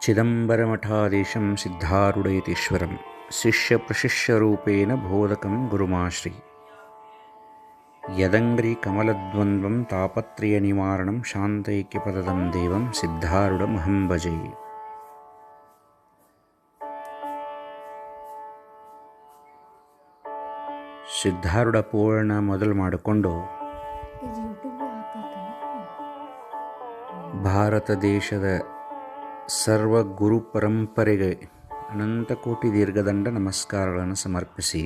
ಚಿದಂಬರಮಠಾಧೀಶಂ ಸಿದ್ಧಾರೂಢಯತೀಶ್ವರಂ ಶಿಷ್ಯಪ್ರಶಿಷ್ಯರೂಪೇಣ ಬೋಧಕಂ ಗುರುಮಾಶ್ರೀ ಯದಂಗ್ರಿ ಕಮಲದ್ವಂದ್ವಂ ತಾಪತ್ರಯನಿವಾರಣಂ ಶಾಂತೈಕ್ಯಪದಂ ದೇವಂ ಸಿದ್ಧಾರೂಢಮಹಂ ಭಜೆ. ಸಿದ್ಧಾರೂಢ ಪೂರ್ಣ ಮೊದಲು ಮಾಡಿಕೊಂಡು ಭಾರತ ದೇಶದ ಸರ್ವ ಗುರು ಪರಂಪರೆಗೆ ಅನಂತ ಕೋಟಿ ದೀರ್ಘದಂಡ ನಮಸ್ಕಾರಗಳನ್ನು ಸಮರ್ಪಿಸಿ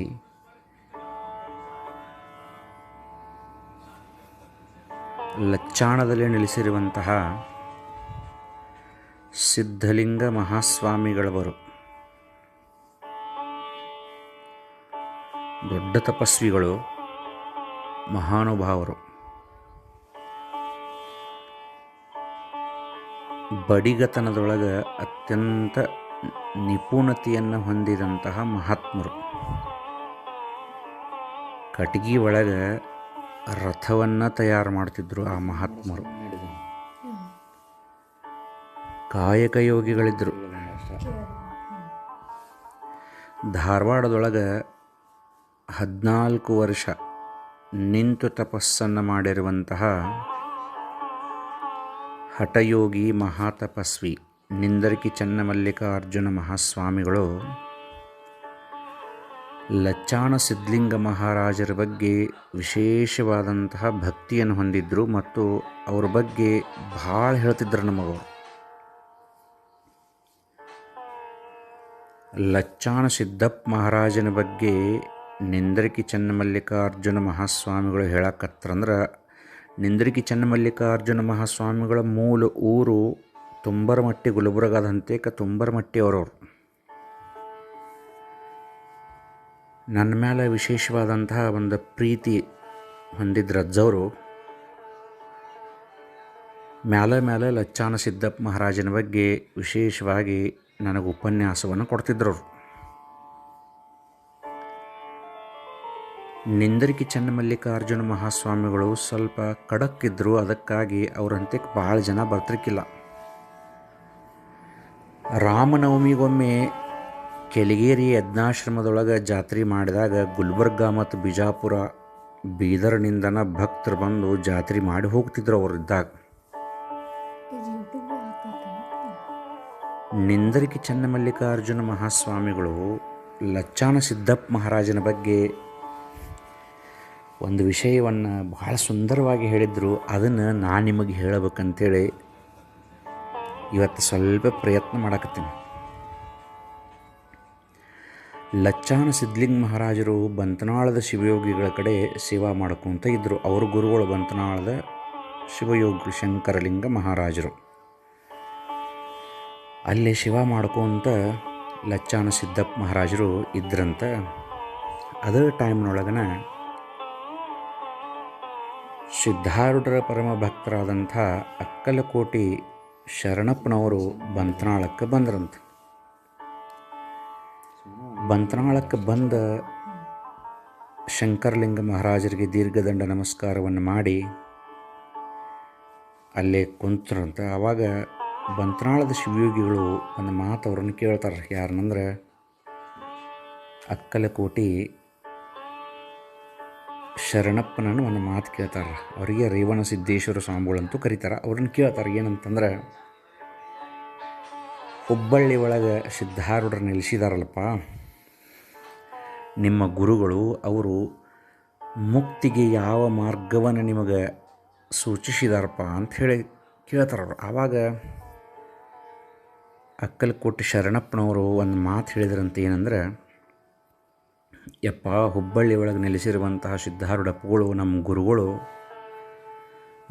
ಲಚ್ಚಾಣದಲ್ಲಿ ನೆಲೆಸಿರುವಂತಹ ಸಿದ್ಧಲಿಂಗ ಮಹಾಸ್ವಾಮಿಗಳವರು ದೊಡ್ಡ ತಪಸ್ವಿಗಳು, ಮಹಾನುಭಾವರು. ಬಡಿಗತನದೊಳಗೆ ಅತ್ಯಂತ ನಿಪುಣತೆಯನ್ನು ಹೊಂದಿದಂತಹ ಮಹಾತ್ಮರು. ಕಟಗಿ ಒಳಗೆ ರಥವನ್ನು ತಯಾರು ಮಾಡ್ತಿದ್ರು ಆ ಮಹಾತ್ಮರು. ಕಾಯಕ ಯೋಗಿಗಳಿದ್ದರು. ಧಾರವಾಡದೊಳಗೆ 14 ವರ್ಷ ನಿಂತು ತಪಸ್ಸನ್ನು ಮಾಡಿರುವಂತಹ ಹಠಯೋಗಿ ಮಹಾತಪಸ್ವಿ ನಿಂದರ್ಕಿ ಚನ್ನಮಲ್ಲಿಕಾರ್ಜುನ ಮಹಾಸ್ವಾಮಿಗಳು ಲಚ್ಚಾಣ ಸಿದ್ಧಲಿಂಗ ಮಹಾರಾಜರ ಬಗ್ಗೆ ವಿಶೇಷವಾದಂತಹ ಭಕ್ತಿಯನ್ನು ಹೊಂದಿದ್ದರು ಮತ್ತು ಅವ್ರ ಬಗ್ಗೆ ಭಾಳ ಹೇಳ್ತಿದ್ರು ನಮಗವರು. ಲಚ್ಚಾಣ ಸಿದ್ದಪ್ಪ ಮಹಾರಾಜನ ಬಗ್ಗೆ ನಿಂದರ್ಕಿ ಚನ್ನಮಲ್ಲಿಕಾರ್ಜುನ ಮಹಾಸ್ವಾಮಿಗಳು ಹೇಳಕತ್ತಂದ್ರೆ, ನಿಂದರ್ಕಿ ಚನ್ನಮಲ್ಲಿಕಾರ್ಜುನ ಮಹಾಸ್ವಾಮಿಗಳ ಮೂಲ ಊರು ತುಂಬರಮಟ್ಟಿ, ಗುಲ್ಬರ್ಗಾದಂತೆ ತುಂಬರಮಟ್ಟಿ ಅವರವರು. ನನ್ನ ಮೇಲೆ ವಿಶೇಷವಾದಂತಹ ಒಂದು ಪ್ರೀತಿ ಹೊಂದಿದ್ರು ಅಜ್ಜವರು. ಮೇಲೆ ಲಚ್ಚಾಣ ಸಿದ್ದಪ್ಪ ಮಹಾರಾಜನ ಬಗ್ಗೆ ವಿಶೇಷವಾಗಿ ನನಗೆ ಉಪನ್ಯಾಸವನ್ನು ಕೊಡ್ತಿದ್ರು ಅವರು. ನಿಂದರ್ಕಿ ಚನ್ನಮಲ್ಲಿಕಾರ್ಜುನ ಮಹಾಸ್ವಾಮಿಗಳು ಸ್ವಲ್ಪ ಖಡಕ್ಕಿದ್ರು, ಅದಕ್ಕಾಗಿ ಅವರಂತೆ ಭಾಳ ಜನ ಬರ್ತಿರ್ಕಿಲ್ಲ. ರಾಮನವಮಿಗೊಮ್ಮೆ ಕೆಲಿಗೇರಿ ಯಜ್ಞಾಶ್ರಮದೊಳಗೆ ಜಾತ್ರೆ ಮಾಡಿದಾಗ ಗುಲ್ಬರ್ಗಾ ಮತ್ತು ಬಿಜಾಪುರ ಬೀದರ್ನಿಂದನ ಭಕ್ತರು ಬಂದು ಜಾತ್ರೆ ಮಾಡಿ ಹೋಗ್ತಿದ್ರು ಅವರಿದ್ದಾಗ. ನಿಂದರ್ಕಿ ಚನ್ನಮಲ್ಲಿಕಾರ್ಜುನ ಮಹಾಸ್ವಾಮಿಗಳು ಲಚ್ಚಾಣ ಸಿದ್ದಪ್ಪ ಮಹಾರಾಜನ ಬಗ್ಗೆ ಒಂದು ವಿಷಯವನ್ನು ಬಹಳ ಸುಂದರವಾಗಿ ಹೇಳಿದರು. ಅದನ್ನು ನಾನು ನಿಮಗೆ ಹೇಳಬೇಕಂತೇಳಿ ಇವತ್ತು ಸ್ವಲ್ಪ ಪ್ರಯತ್ನ ಮಾಡಕತ್ತೀನಿ. ಲಚ್ಚಾಣ ಸಿದ್ಧಲಿಂಗ ಮಹಾರಾಜರು ಬಂತನಾಳದ ಶಿವಯೋಗಿಗಳ ಕಡೆ ಸೇವಾ ಮಾಡ್ಕೊತ ಇದ್ದರು. ಅವ್ರ ಗುರುಗಳು ಬಂತನಾಳದ ಶಿವಯೋಗಿ ಶಂಕರಲಿಂಗ ಮಹಾರಾಜರು. ಅಲ್ಲಿ ಶಿವ ಮಾಡ್ಕೊತ ಲಚ್ಚಾಣ ಸಿದ್ದಪ್ಪ ಮಹಾರಾಜರು ಇದ್ರಂತ. ಅದೇ ಟೈಮ್ನೊಳಗನ ಸಿದ್ಧಾರೂಢರ ಪರಮ ಭಕ್ತರಾದಂಥ ಅಕ್ಕಲಕೋಟಿ ಶರಣಪ್ಪನವರು ಬಂತನಾಳಕ್ಕೆ ಬಂದ್ರಂತ. ಬಂತನಾಳಕ್ಕೆ ಬಂದ ಶಂಕರಲಿಂಗ ಮಹಾರಾಜರಿಗೆ ದೀರ್ಘದಂಡ ನಮಸ್ಕಾರವನ್ನು ಮಾಡಿ ಅಲ್ಲೇ ಕುಂತ್ರಂತ. ಆವಾಗ ಬಂತನಾಳದ ಶಿವಯೋಗಿಗಳು ಒಂದು ಮಾತು ಅವ್ರನ್ನ ಕೇಳ್ತಾರೆ. ಯಾರನ್ನಂದ್ರೆ ಅಕ್ಕಲಕೋಟಿ ಶರಣಪ್ಪನನ್ನು ಒಂದು ಮಾತು ಕೇಳ್ತಾರೆ. ಅವರಿಗೆ ರೇವಣ ಸಿದ್ದೇಶ್ವರ ಸ್ವಾಮಿಗಳಂತೂ ಕರೀತಾರೆ. ಅವ್ರನ್ನ ಕೇಳ್ತಾರೆ ಏನಂತಂದ್ರೆ, ಹುಬ್ಬಳ್ಳಿ ಒಳಗೆ ಸಿದ್ಧಾರೂಢರು ನೆಲೆಸಿದಾರಲ್ಲಪ್ಪ, ನಿಮ್ಮ ಗುರುಗಳು ಅವರು ಮುಕ್ತಿಗೆ ಯಾವ ಮಾರ್ಗವನ್ನು ನಿಮಗೆ ಸೂಚಿಸಿದಾರಪ್ಪ ಅಂತ ಹೇಳಿ ಕೇಳ್ತಾರೆ ಅವರು. ಆವಾಗ ಅಕ್ಕಲಕೋಟಿ ಶರಣಪ್ಪನವರು ಒಂದು ಮಾತು ಹೇಳಿದ್ರಂತ. ಏನಂದ್ರೆ, ಯಪ್ಪ, ಹುಬ್ಬಳ್ಳಿ ಒಳಗೆ ನೆಲೆಸಿರುವಂತಹ ಸಿದ್ಧಾರೂಢಪ್ಪಗಳು ನಮ್ಮ ಗುರುಗಳು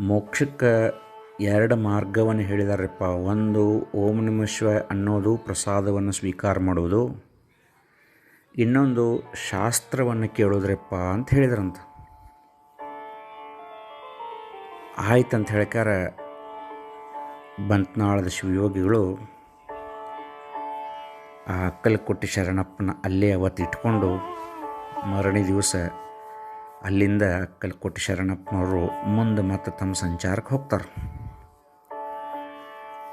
ಮೋಕ್ಷಕ್ಕೆ 2 ಮಾರ್ಗವನ್ನು ಹೇಳಿದಾರಪ್ಪ. ಒಂದು ಓಂ ನಮಃ ಶಿವಾಯ ಅನ್ನೋದು ಪ್ರಸಾದವನ್ನು ಸ್ವೀಕಾರ ಮಾಡೋದು, ಇನ್ನೊಂದು ಶಾಸ್ತ್ರವನ್ನು ಕೇಳೋದ್ರಪ್ಪ ಅಂತ ಹೇಳಿದ್ರಂತ. ಆಯ್ತಂತ ಹೇಳ್ಕಾರ ಬಂತನಾಳದ ಶಿವಯೋಗಿಗಳು ಆ ಅಕ್ಕಲಕೋಟಿ ಶರಣಪ್ಪನ ಅಲ್ಲೇ ಅವತ್ತು ಇಟ್ಕೊಂಡು ಮರನೇ ದಿವಸ ಅಲ್ಲಿಂದ ಅಕ್ಕಲಕೋಟಿ ಶರಣಪ್ಪನವರು ಮುಂದೆ ಮತ್ತೆ ತಮ್ಮ ಸಂಚಾರಕ್ಕೆ ಹೋಗ್ತಾರೆ.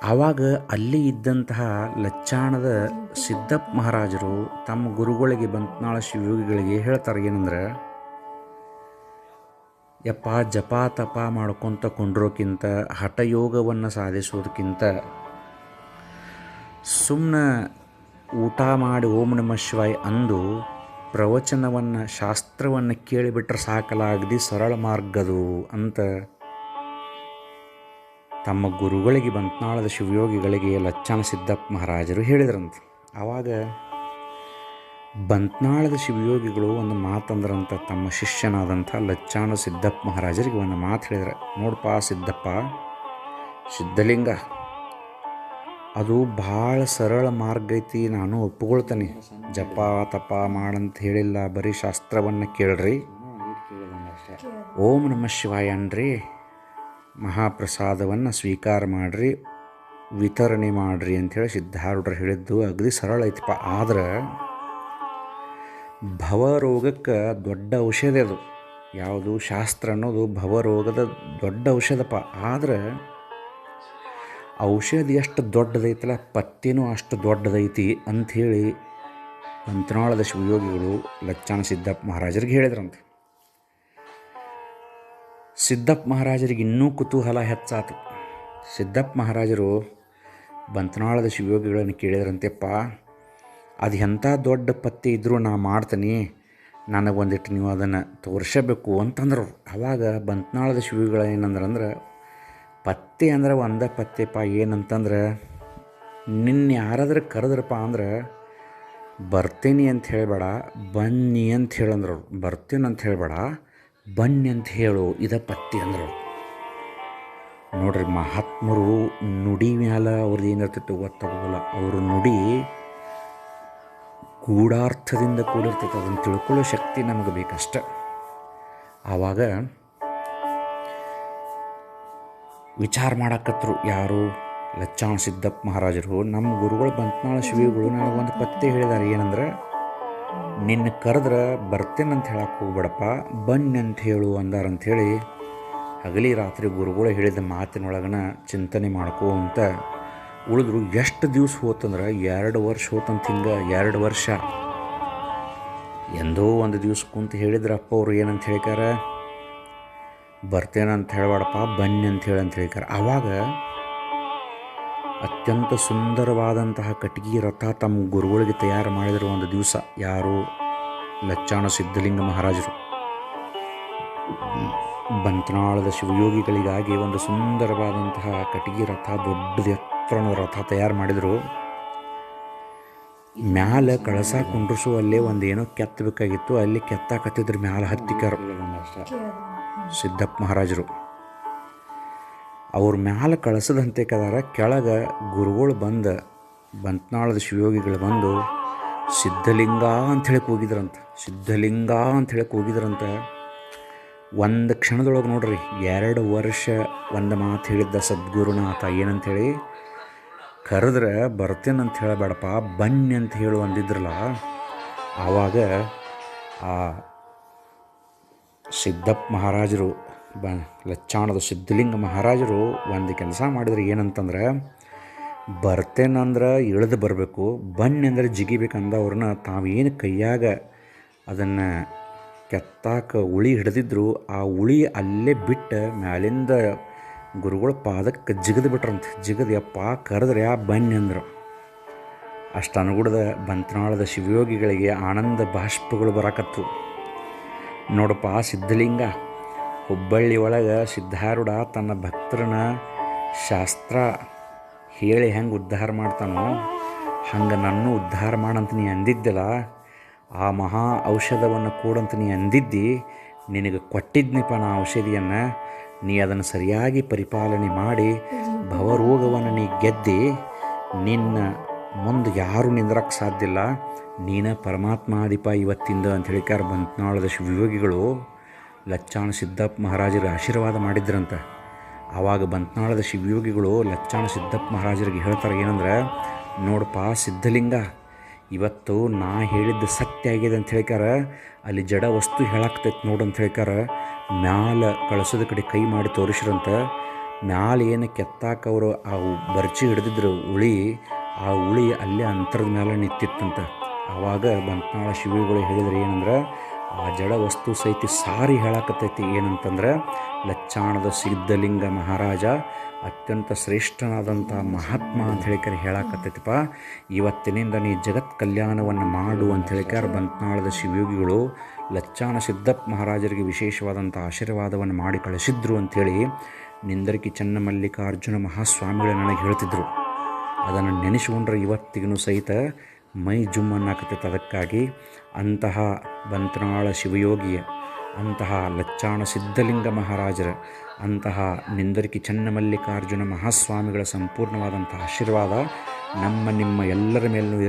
ಆವಾಗ ಅಲ್ಲಿ ಇದ್ದಂತಹ ಲಚ್ಚಾಣದ ಸಿದ್ದಪ್ಪ ಮಹಾರಾಜರು ತಮ್ಮ ಗುರುಗಳಿಗೆ ಬಂತ್ನಾಳ ಶಿವಯೋಗಿಗಳಿಗೆ ಹೇಳ್ತಾರೆ ಏನಂದ್ರೆ, ಯಪ್ಪ ಜಪ ತಪ ಮಾಡ್ಕೊತ ಕೊಂಡ್ರೋಕ್ಕಿಂತ ಹಠಯೋಗವನ್ನು ಸಾಧಿಸೋದಕ್ಕಿಂತ ಸುಮ್ಮನೆ ಊಟ ಮಾಡಿ ಓಂ ನಮಃ ಶಿವಾಯ ಅಂದು ಪ್ರವಚನವನ್ನು ಶಾಸ್ತ್ರವನ್ನು ಕೇಳಿಬಿಟ್ರೆ ಸಾಕಲ್ಲ, ಅಗದಿ ಸರಳ ಮಾರ್ಗದು ಅಂತ ತಮ್ಮ ಗುರುಗಳಿಗೆ ಬಂತ್ನಾಳದ ಶಿವಯೋಗಿಗಳಿಗೆ ಲಚ್ಚಾಣ ಸಿದ್ದಪ್ಪ ಮಹಾರಾಜರು ಹೇಳಿದ್ರಂತೆ. ಆವಾಗ ಬಂತ್ನಾಳದ ಶಿವಯೋಗಿಗಳು ಒಂದು ಮಾತಂದ್ರಂತ ತಮ್ಮ ಶಿಷ್ಯನಾದಂಥ ಲಚ್ಚಾಣ ಸಿದ್ದಪ್ಪ ಮಹಾರಾಜರಿಗೆ ಒಂದು ಮಾತು ಹೇಳಿದ್ರೆ, ನೋಡಪ್ಪ ಸಿದ್ದಪ್ಪ, ಸಿದ್ಧಲಿಂಗ ಅದು ಭಾಳ ಸರಳ ಮಾರ್ಗ ಐತಿ, ನಾನು ಒಪ್ಕೊಳ್ತೇನೆ. ಜಪ ತಪ ಮಾಡಂತ ಹೇಳಿಲ್ಲ, ಬರೀ ಶಾಸ್ತ್ರವನ್ನು ಕೇಳ್ರಿ, ಓಂ ನಮಃ ಶಿವಾಯ ಅನ್ರಿ, ಮಹಾಪ್ರಸಾದವನ್ನು ಸ್ವೀಕಾರ ಮಾಡಿರಿ, ವಿತರಣೆ ಮಾಡಿರಿ ಅಂಥೇಳಿ ಸಿದ್ಧಾರೂಢರು ಹೇಳಿದ್ದು ಅಗದಿ ಸರಳ ಐತಿಪ್ಪ. ಆದ್ರೆ ಭವರೋಗಕ್ಕೆ ದೊಡ್ಡ ಔಷಧ ಅದು. ಯಾವುದು? ಶಾಸ್ತ್ರ ಅನ್ನೋದು ಭವರೋಗದ ದೊಡ್ಡ ಔಷಧಪ್ಪ. ಆದರೆ ಔಷಧ ಎಷ್ಟು ದೊಡ್ಡದೈತಲ್ಲ, ಪತ್ತೆನೂ ಅಷ್ಟು ದೊಡ್ಡದೈತಿ ಅಂಥೇಳಿ ಬಂತ್ನಾಳದ ಶಿವಯೋಗಿಗಳು ಲಚ್ಚಾಣ ಸಿದ್ದಪ್ಪ ಮಹಾರಾಜರಿಗೆ ಹೇಳಿದ್ರಂತೆ. ಸಿದ್ದಪ್ಪ ಮಹಾರಾಜರಿಗೆ ಇನ್ನೂ ಕುತೂಹಲ ಹೆಚ್ಚಾತು. ಸಿದ್ದಪ್ಪ ಮಹಾರಾಜರು ಬಂತ್ನಾಳದ ಶಿವಯೋಗಿಗಳನ್ನು ಕೇಳಿದ್ರಂತೆಪ್ಪ, ಅದು ಎಂಥ ದೊಡ್ಡ ಪತ್ತೆ ಇದ್ದರೂ ನಾ ಮಾಡ್ತೀನಿ, ನನಗೊಂದಿಟ್ಟು ನೀವು ಅದನ್ನು ತೋರಿಸಬೇಕು ಅಂತಂದರು. ಆವಾಗ ಬಂತ್ನಾಳದ ಶಿವಯೋಗಿಗಳು ಏನಂದ್ರೆ, ಪತ್ತೆ ಅಂದ್ರೆ ಒಂದೇ ಪತ್ತೆಪ್ಪ, ಏನಂತಂದ್ರೆ ನಿನ್ನ ಯಾರಾದ್ರೂ ಕರೆದ್ರಪ್ಪ ಅಂದ್ರೆ ಬರ್ತೀನಿ ಅಂತ ಹೇಳಬೇಡ, ಬನ್ನಿ ಅಂತ ಹೇಳಂದ್ರು. ಬರ್ತೀನಿ ಅಂತ ಹೇಳಬೇಡ, ಬನ್ನಿ ಅಂತ ಹೇಳು, ಇದ ಪತ್ತಿ ಅಂದರು. ನೋಡ್ರಿ, ಮಹಾತ್ಮರು ನುಡಿ ಮ್ಯಾಲ ಅವ್ರದ್ದು ಏನಿರ್ತೈತೆ ಗೊತ್ತಾಗೋಲ್ಲ. ಅವರು ನುಡಿ ಗೂಢಾರ್ಥದಿಂದ ಕೂಡಿರ್ತೈತೆ, ಅದನ್ನು ತಿಳ್ಕೊಳ್ಳೋ ಶಕ್ತಿ ನಮಗೆ ಬೇಕಷ್ಟ. ಆವಾಗ ವಿಚಾರ ಮಾಡಾಕತ್ರು ಯಾರು? ಲಚ್ಚಾಣ ಸಿದ್ದಪ್ಪ ಮಹಾರಾಜರು. ನಮ್ಮ ಗುರುಗಳು ಬಂತ್ನಾಳ ಶಿವಯೋಗಿಗಳು ನನಗೊಂದು ಪತ್ತೆ ಹೇಳಿದ್ದಾರೆ, ಏನಂದ್ರೆ ನಿನ್ನ ಕರೆದ್ರೆ ಬರ್ತೇನಂತ ಹೇಳಕ್ಕೆ ಹೋಗ್ಬೇಡಪ್ಪ, ಬನ್ನಿ ಅಂತ ಹೇಳು ಅಂದಾರಂಥೇಳಿ ಹಗಲಿ ರಾತ್ರಿ ಗುರುಗಳು ಹೇಳಿದ ಮಾತಿನೊಳಗನ ಚಿಂತನೆ ಮಾಡ್ಕೋ ಅಂತ ಉಳಿದ್ರು. ಎಷ್ಟು ದಿವ್ಸ ಹೋತಂದ್ರೆ 2 ವರ್ಷ ಹೋತಂತ. ಹಿಂಗೆ 2 ವರ್ಷ ಎಂದೋ ಒಂದು ದಿವ್ಸ ಕುಂತು ಹೇಳಿದ್ರಪ್ಪ ಅವರು ಏನಂತ ಹೇಳಿಕಾರ, ಬರ್ತೇನಂತ ಹೇಳಬೇಡಪ್ಪ, ಬನ್ನಿ ಅಂತ ಹೇಳಿ ಅಂತ ಹೇಳಿಕಾರ. ಆವಾಗ ಅತ್ಯಂತ ಸುಂದರವಾದಂತಹ ಕಟ್ಗಿ ರಥ ತಮ್ಮ ಗುರುಗಳಿಗೆ ತಯಾರು ಮಾಡಿದರು ಒಂದು ದಿವಸ. ಯಾರು? ಲಚ್ಚಾಣ ಸಿದ್ಧಲಿಂಗ ಮಹಾರಾಜರು ಬಂತ್ನಾಳದ ಶಿವಯೋಗಿಗಳಿಗಾಗಿ ಒಂದು ಸುಂದರವಾದಂತಹ ಕಟ್ಗಿ ರಥ, ದೊಡ್ಡ ಎತ್ತರದ ರಥ ತಯಾರು ಮಾಡಿದರು. ಮ್ಯಾಲೆ ಕಳಸ ಕುಂಡ್ರಿಸುವಲ್ಲೇ ಒಂದೇನೋ ಕೆತ್ತಬೇಕಾಗಿತ್ತು, ಅಲ್ಲಿ ಕೆತ್ತಾಕತ್ತಿದ್ರು. ಮ್ಯಾಲೆ ಹತ್ತಿಕರು ಸಿದ್ದಪ್ಪ ಮಹಾರಾಜರು. ಅವ್ರ ಮ್ಯಾಲೆ ಕಳಸದಂತೆ ಕದಾರ, ಕೆಳಗೆ ಗುರುಗಳು ಬಂದು ಬಂತ್ನಾಳದ ಶಿವಯೋಗಿಗಳು ಬಂದು ಸಿದ್ಧಲಿಂಗ ಅಂಥೇಳಿ ಕೂಗಿದ್ರಂತ. ಸಿದ್ಧಲಿಂಗ ಅಂಥೇಳಿ ಕೂಗಿದ್ರಂತ. ಒಂದು ಕ್ಷಣದೊಳಗೆ ನೋಡ್ರಿ, 2 ವರ್ಷ ಒಂದು ಮಾತು ಹೇಳಿದ್ದ ಸದ್ಗುರುನಾಥ ಏನಂಥೇಳಿ, ಕರೆದ್ರೆ ಬರ್ತೇನಂತ ಹೇಳಬೇಡಪ್ಪ, ಬನ್ನಿ ಅಂತ ಹೇಳು ಅಂದಿದ್ರಲ್ಲ. ಆವಾಗ ಆ ಸಿದ್ದಪ್ಪ ಮಹಾರಾಜರು, ಲಚ್ಚಾಣದ ಸಿದ್ಧಲಿಂಗ ಮಹಾರಾಜರು ಒಂದು ಕೆಲಸ ಮಾಡಿದ್ರೆ ಏನಂತಂದ್ರೆ, ಬರ್ತೇನಂದ್ರೆ ಇಳಿದು ಬರಬೇಕು, ಬನ್ನಿ ಅಂದ್ರೆ ಜಿಗಿಬೇಕಂದ ಅವ್ರನ್ನ ತಾವೇನು ಕೈಯಾಗ ಅದನ್ನು ಕೆತ್ತಾಕ ಉಳಿ ಹಿಡಿದಿದ್ರು, ಆ ಉಳಿ ಅಲ್ಲೇ ಬಿಟ್ಟು ಮ್ಯಾಲಿಂದ ಗುರುಗಳ ಪಾದಕ್ಕೆ ಜಿಗಿದು ಬಿಟ್ರಂತೆ. ಜಿಗದು ಯಪ್ಪ ಕರೆದ್ರೆ ಬನ್ನಿ ಅಂದರು. ಅಷ್ಟು ಅನುಗುಣದ ಬಂತ್ನಾಳದ ಶಿವಯೋಗಿಗಳಿಗೆ ಆನಂದ ಬಾಷ್ಪಗಳು ಬರಾಕತ್ತು. ನೋಡಪ್ಪ ಸಿದ್ಧಲಿಂಗ, ಹುಬ್ಬಳ್ಳಿ ಒಳಗೆ ಸಿದ್ಧಾರೂಢ ತನ್ನ ಭಕ್ತರನ್ನ ಶಾಸ್ತ್ರ ಹೇಳಿ ಹೆಂಗೆ ಉದ್ಧಾರ ಮಾಡ್ತಾನೋ ಹಂಗೆ ನನ್ನೂ ಉದ್ಧಾರ ಮಾಡಂತ ನೀ ಅಂದಿದ್ದಲ್ಲ, ಆ ಮಹಾ ಔಷಧವನ್ನು ಕೊಡಂತ ನೀ ಅಂದಿದ್ದಿ, ನಿನಗೆ ಕೊಟ್ಟಿದ್ನಿಪ್ಪ ನಾ ಔಷಧಿಯನ್ನು, ನೀ ಅದನ್ನು ಸರಿಯಾಗಿ ಪರಿಪಾಲನೆ ಮಾಡಿ ಭವರೋಗವನ್ನು ನೀ ಗೆದ್ದಿ, ನಿನ್ನ ಮುಂದೆ ಯಾರೂ ನಿಂದ್ರಕ್ಕೆ ಸಾಧ್ಯ ಇಲ್ಲ, ನೀನ ಪರಮಾತ್ಮಾಧಿಪ ಇವತ್ತಿಂದ ಅಂತ ಹೇಳಿಕಾರ ಬಂತ್ನಾಳದ ಶಿವಯೋಗಿಗಳು ಲಚ್ಚಾಣ ಸಿದ್ದಪ್ಪ ಮಹಾರಾಜರಿಗೆ ಆಶೀರ್ವಾದ ಮಾಡಿದ್ರಂತ. ಆವಾಗ ಬಂತ್ನಾಳದ ಶಿವಯೋಗಿಗಳು ಲಚ್ಚಾಣ ಸಿದ್ದಪ್ಪ ಮಹಾರಾಜರಿಗೆ ಹೇಳ್ತಾರೆ ಏನಂದ್ರೆ, ನೋಡಪ್ಪ ಸಿದ್ಧಲಿಂಗ, ಇವತ್ತು ನಾ ಹೇಳಿದ್ದು ಸತ್ಯ ಆಗಿದೆ ಅಂತ ಹೇಳಿಕಾರ, ಅಲ್ಲಿ ಜಡ ವಸ್ತು ಹೇಳಾಕ್ತೈತೆ ನೋಡು ಅಂತ ಹೇಳಿಕಾರ ಮ್ಯಾಲ ಕಳಸದ ಕಡೆ ಕೈ ಮಾಡಿ ತೋರಿಸ್ರಂತ. ಮ್ಯಾಲೆ ಏನು ಕೆತ್ತಾಕ ಅವರು ಆ ಬರ್ಚಿ ಹಿಡ್ದಿದ್ರು ಉಳಿ, ಆ ಉಳಿ ಅಲ್ಲೇ ಅಂತರದ ಮೇಲೆ ನಿಂತಿತ್ತಂತ. ಆವಾಗ ಬಂತ್ನಾಳ ಶಿವಿಗಳು ಹೇಳಿದ್ರೆ ಏನಂದ್ರೆ, ಆ ಜಡ ವಸ್ತು ಸಹಿತ ಸಾರಿ ಹೇಳಕತ್ತೈತಿ ಏನಂತಂದ್ರೆ, ಲಚ್ಚಾಣದ ಸಿದ್ಧಲಿಂಗ ಮಹಾರಾಜ ಅತ್ಯಂತ ಶ್ರೇಷ್ಠನಾದಂಥ ಮಹಾತ್ಮ ಅಂತ ಹೇಳಿಕರೆ ಹೇಳಕತ್ತೈತಿಪ್ಪ. ಇವತ್ತಿನಿಂದ ನೀ ಜಗತ್ ಕಲ್ಯಾಣವನ್ನು ಮಾಡು ಅಂತ ಹೇಳಿಕಾರ ಬಂತ್ನಾಳದ ಶಿವಯೋಗಿಗಳು ಲಚ್ಚಾಣ ಸಿದ್ದಪ್ಪ ಮಹಾರಾಜರಿಗೆ ವಿಶೇಷವಾದಂಥ ಆಶೀರ್ವಾದವನ್ನು ಮಾಡಿ ಕಳಿಸಿದ್ರು ಅಂಥೇಳಿ ನಿಂದರ್ಕಿ ಚನ್ನಮಲ್ಲಿಕಾರ್ಜುನ ಮಹಾಸ್ವಾಮಿಗಳು ನನಗೆ ಹೇಳ್ತಿದ್ರು. ಅದನ್ನು ನೆನೆಸ್ಕೊಂಡ್ರೆ ಇವತ್ತಿಗೂ ಸಹಿತ ಮೈ ಜುಮ್ ಅನ್ನಕತ್ತೈತೆ. ಅದಕ್ಕಾಗಿ ಅಂತಹ ಬಂತ್ನಾಳ ಶಿವಯೋಗಿಯ, ಅಂತಹ ಲಚ್ಚಾಣ ಸಿದ್ಧಲಿಂಗ ಮಹಾರಾಜರ, ಅಂತಹ ನಿಂದರ್ಕಿ ಚನ್ನಮಲ್ಲಿಕಾರ್ಜುನ ಮಹಾಸ್ವಾಮಿಗಳ ಸಂಪೂರ್ಣವಾದಂಥ ಆಶೀರ್ವಾದ ನಮ್ಮ ನಿಮ್ಮ ಎಲ್ಲರ ಮೇಲೂ